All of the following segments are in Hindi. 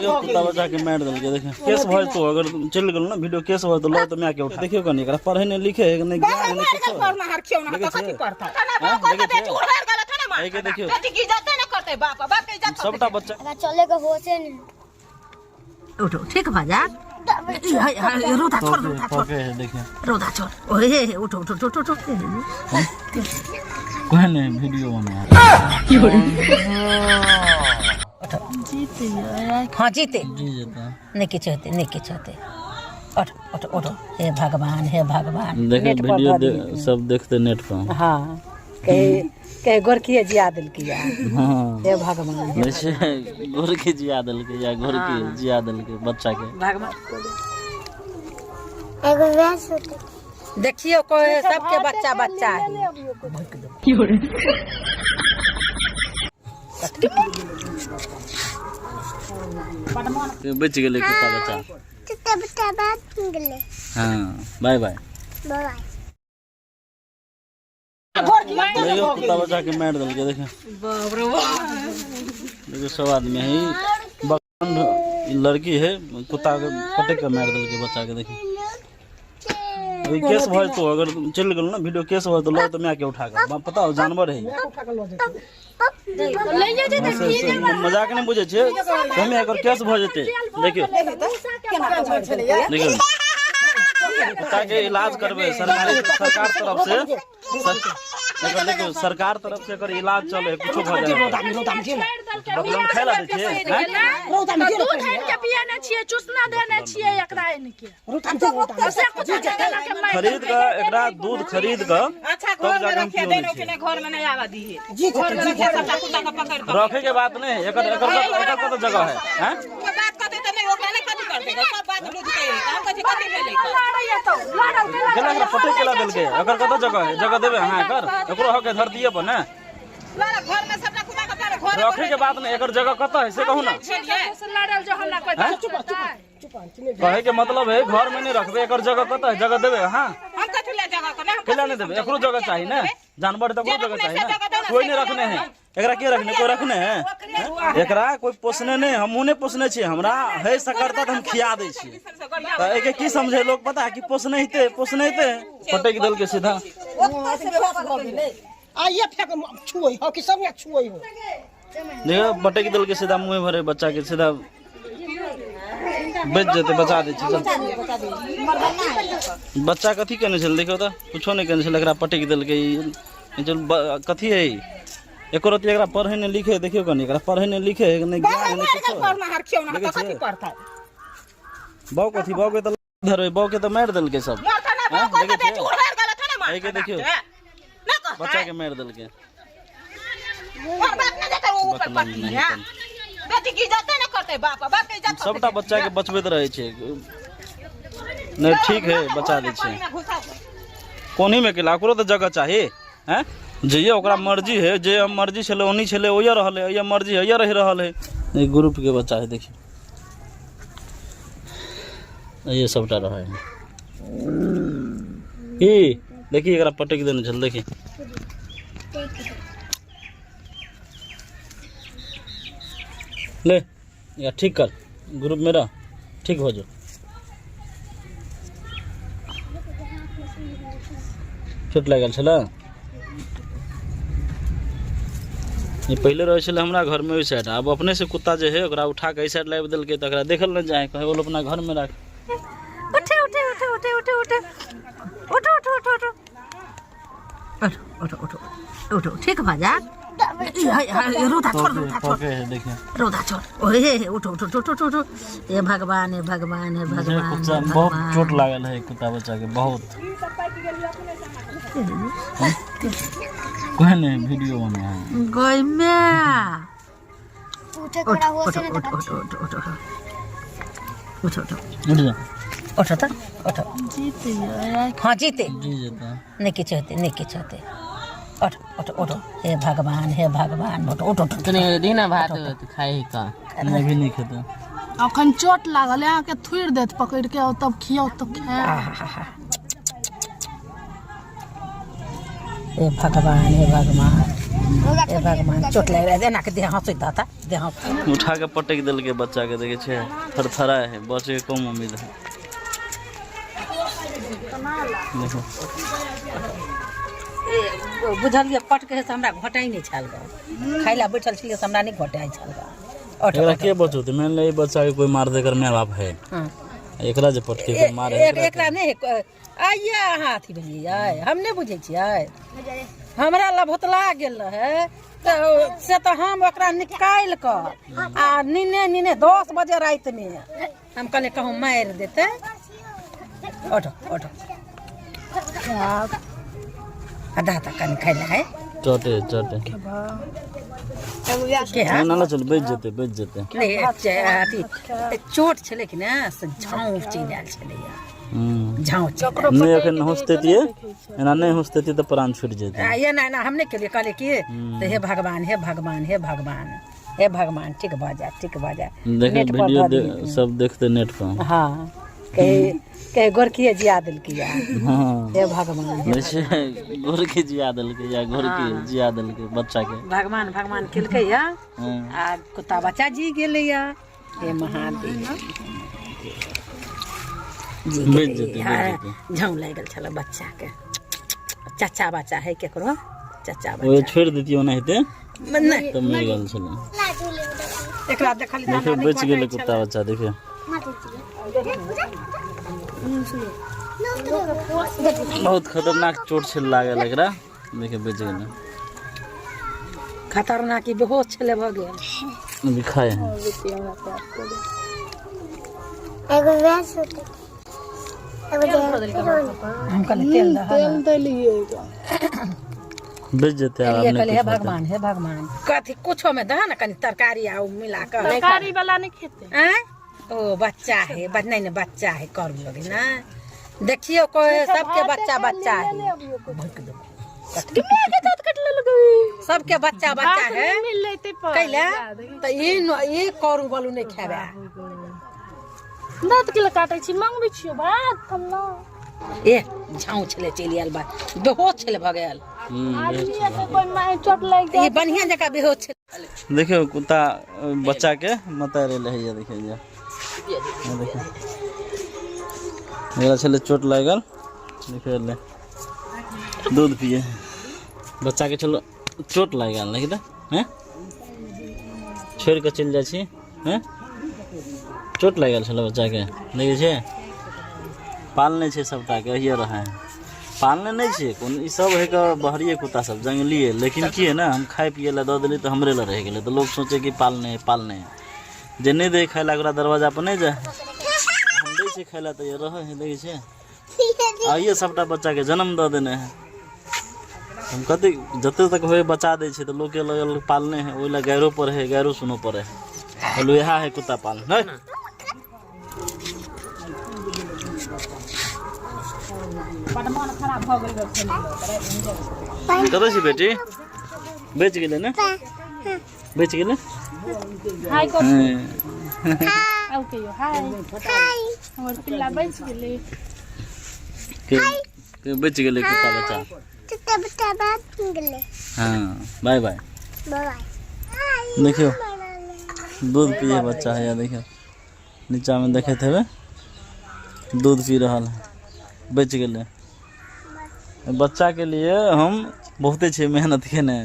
कुत्ता बचा के मार दल के देखे केस भर तो अगर चल गेल ना वीडियो केस भर तो लो तो मैं के उठा देखियो कनी एकरा पढ़े ने लिखे है नहीं ज्ञान नहीं कुछ करना हर क्यों ना तो कथि करता है के देखियो बेटी की इज्जत नहीं करते बाप बाप की इज्जत सबटा बच्चा चले के होसे नहीं उठो ठीक भजा रोदा छोड़ देखिए रोदा छोड़ ओए उठो उठो उठो उठो कोई नहीं वीडियो बना जीते हाँ जीते जी जाता नहीं किछ होते उठो उठो उठो हे भगवान देखे वीडियो सब देखते नेट पर हाँ कहे गोरखी जिया दिल किया हां हे भगवान वैसे गोरखी जिया दिल के या गोरखी जिया दिल के बच्चा के भगवान एगो वैस देखियो कोई सबके बच्चा है बच गेले कुत्ता बच्चा बात गेले हां बाय बाय बाय देखो कुत्ता बचा के मार दल के देखे बाप रे बाप देखो सब आदमी है बकंड लड़की है कुत्ता के पटक के मार दल के बच्चा के देखे अभी केस भर तो अगर चल गेल ना वीडियो केस भर तो लो तो मैं के उठा के पता हो जानवर है मजाक नहीं बुझे छे हमें अगर केस भ जेते देखियो देखियो कुत्ता के इलाज करबे सरकार तरफ से देखियो सरकार तरफ से अगर इलाज चले कुछ भ जाए बकलम खैला दे छे दूध है के पियाने छिए चूसना देने छिए एकरा ने के खरीद के एकरा दूध खरीद के तब जाके हम पियो घर में नहीं आवा दी जी सबटा कुत्ता का पकड़ रखे के बात नहीं एकर तो जगह है हैं बात करते तो नहीं ओकरा नहीं कथि कर देगा सब बात बुझ के हम कथि भेले केला एकरा पटे केला देल के एकर कत जगह है जगह देबे हां कर एकरो हक है धरती पर ना घर में सबटा कुत्ता का घर रखे के बात नहीं एकर जगह कत है से कहू ना लड़ल जो हल्ला कर कहे के मतलब है घर में नहीं रखबे एकर जगह कत है जगह देबे हां हम कथि ले जगह को ना केला नहीं देबे एकरो जगह चाहिए ना जानवर तो जगह चाहिए ना कोई नहीं रखने हैं एकरा के रखने कोई रखने हैं एकरा कोई पोसने नहीं हमहू नहीं पोसने छी हमरा है सकरता हम खिया दे छी त एके की समझे लोग पता है कि पोसने हिते पटक दल के सीधा आइए फेंक छुई हो कि सब ने छुई हो देखो पटक दल के सीधा मुंह भरे बच्चा के सीधा बेच जेते बचा दे छी बच्चा कथी केने छल देखो त कुछो नहीं केने छल एकरा पटक दल के चल कथी है एको रति एकरा पढ़े ने लिखे देखियो कनी एकरा पढ़े ने लिखे नहीं ज्ञान नहीं कुछ करना हर क्यों ना तो कथि करता बाऊ कथी बाऊ के त धरवे बाऊ के त मार दल के सब मारता ना बाऊ को तो उड़ गल था ना मार के देखियो बच्चा के मार दल के और बात ना देता वो ऊपर पट्टी है बेटी की इज्जत नहीं करते बाप बाप की इज्जत सबटा बच्चा के बचबैत रहे छे नहीं ठीक है बचा दे छे कोनी में के लाकरो तो जगह चाहिए हैं जे ओकरा मर्जी है जे मर्जी छले ओनी छले ओया रहले ये मर्जी है ये रह रहल है एक ग्रुप के बच्चा है देखिए ये सबटा रहा है ई देखिए एकरा पटक देने चल देखिए ले या ठीक कर ग्रुप मेरा ठीक हो जाओ चोट लागल छला ये पहले रहे छले हमरा घर में ओई साइड अब अपने से कुत्ता जे है ओकरा उठा के ई साइड लाइव देल के त एकरा देखल न जाए कहे बोल अपना घर में रख उठे उठे उठे उठे उठे उठे उठो उठो उठो उठो उठो उठो उठो ठीक भजा रोदा छोड़ देखिए रोदा छोड़ ओए उठो उठो उठो उठो हे भगवान बहुत चोट लागल है कुत्ता बच्चा के बहुत कोई नहीं वीडियो बना गोई में उठे खड़ा होसे नहीं उठो उठ जा उठो जीते हाँ जीते जी जाता नहीं किछ होते उठो हे भगवान उठो तने दीना भात खाई का मैं भी नहीं खाता अखन चोट लागल है के थुर देत पकड़ के तब खियाओ तो खा हे भगवान हे भगवान चोट लग रहा है एना के देह हंसता था देह उठा के पटक दिल के बच्चा के देखे छे थरथरा है बचे के कम उम्मीद है देखो बुझलिए पटके से हमरा घटाई नहीं छाल ग खाइला बैठल छिए से हमरा नहीं घटाई छाल ग एकरा के बचो त मान ले ई बच्चा के कोई मार देकर माय बाप है हां एकरा जे पटके के मारे एकरा नहीं आइए अहाँ अथी भेलिए हम नहीं बुझे छिए हमरा लभोतला गेल रहे से तो हम ओकरा निकाल कर आ नीने 10 बजे रात में हम कहले कहूँ मार देते ओठो आधा तक कनी खाइला है चोटे के है ना चल बेच जेते नहीं अथी चोट छले कि ना से झाँव चल आयल छले झाँव चल नहीं अखन होस्ते तिए एना नहीं होस्ते ती तो प्राण छूट जेते ये ना हमने के लिए कहले कि हे भगवान ठीक बा जा देखे वीडियो सब देखते नेट पर हां कहे गोरखिए जिया दिल किया हां हे भगवान वैसे गोरखी जिया दिल के या गोरखी जिया दिल के बच्चा के भगवान केलकै या आ कुत्ता बच्चा जी गेलै या हे महादेव जी बेच जेते झाँव लागल छल बच्चा के चाचा बच्चा है केकरो चाचा वो बच्चा छोड़ देतियो ना हेते नहीं तब मर गेल छले एकरा देखली देखो बेच गेले कुत्ता बच्चा देखो बहुत खतरनाक चोट छे लागल एकरा देखे बेच गेले खतरनाक की बेहोश छले भ गेल दिखाए हैं एगो वैस होते हम कहले तेल दलिए बेच जेते आप ये कहले हे भगवान कथी कुछो में दह ना कनी तरकारी आ मिला कर तरकारी वाला नहीं खेते हैं ओ बच्चा है नहीं बच्चा है कर लोगे ना देखियो कोई सबके बच्चा है सबके बच्चा है कैला तो ये करू बोलू नहीं खाबे दांत के काटे छी मांगबे छियो भात हम ना ए झाँव छले चलि आयल बा बेहोश छले भ गेल कोई माय चोट लग गया ये बढ़िया जगह बेहोश छले देखियो कुत्ता बच्चा के मतारे ले है देखियो ये देखियो मेरा छले चोट लागल देखियो ले दूध पिए बच्चा के चलो चोट लागल नहीं त हैं छोड़ के चल जाय छी हैं चोट लागल छले बच्चा के देखे छे पालने छे सबटा के हियर रहे पालने नहीं छे कोन ई सब है के बहरिए कुत्ता सब जंगली है लेकिन की है ना हम खाए पिए ला द देली तो हमरे ला रह गेले तो लोग सोचे कि पालने जे नहीं दे खाए ला ओकरा दरवाजा पर नहीं जाए हम दे छे खाए ला तो ये रहे है देखे छे आइए सबटा बच्चा के जन्म द देने है हम कते जते तक होए बचा दे छे तो लोग के लगल पालने है ओइला गैरो पर है गैरो सुनो पर है बोलो यहा है कुत्ता पालन है कतऽ छी बेटी बेच गेले ने बेच गेले हाय को आउ के यो हाय हमर पिल्ला बेच गेले के बेच गेले कुत्ता बच्चा बात गेले हां बाय बाय देखियो दूध पिए बच्चा है या देखियो नीचा में देखे थे दूध पी रहा है बेच गेले बच्चा के लिए हम बहुते छे मेहनत केने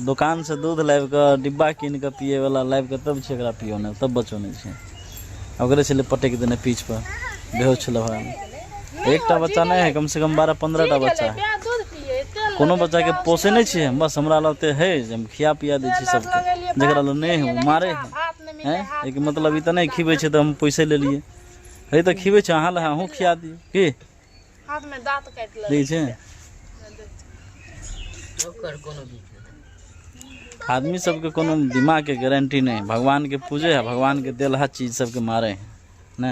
दुकान से दूध लाइव के डिब्बा कीन के पिए वाला लाइव के तब छेकरा पियो ने तब बचो नहीं छे ओकरे छले पटक देने पीछ पर बेहोश छले भगवान एकटा बच्चा नहीं है कम से कम 12-15 टा बच्चा है कोनो बच्चा के पोसे नहीं छे बस हमरा लते है हम खिया पिया दे छी सबके जकरा ल नहीं है वो मारे है एक मतलब ई त नहीं खिबै छे तो हम पैसे ले लिए है तो खिबै छे अहाँ ल अहूँ खिया दिए की हाथ में दांत काट ले दै छे आदमी सबके कोनो दिमाग के गारंटी नहीं भगवान के पूजे है भगवान के देल हर चीज सबके मारे है ना।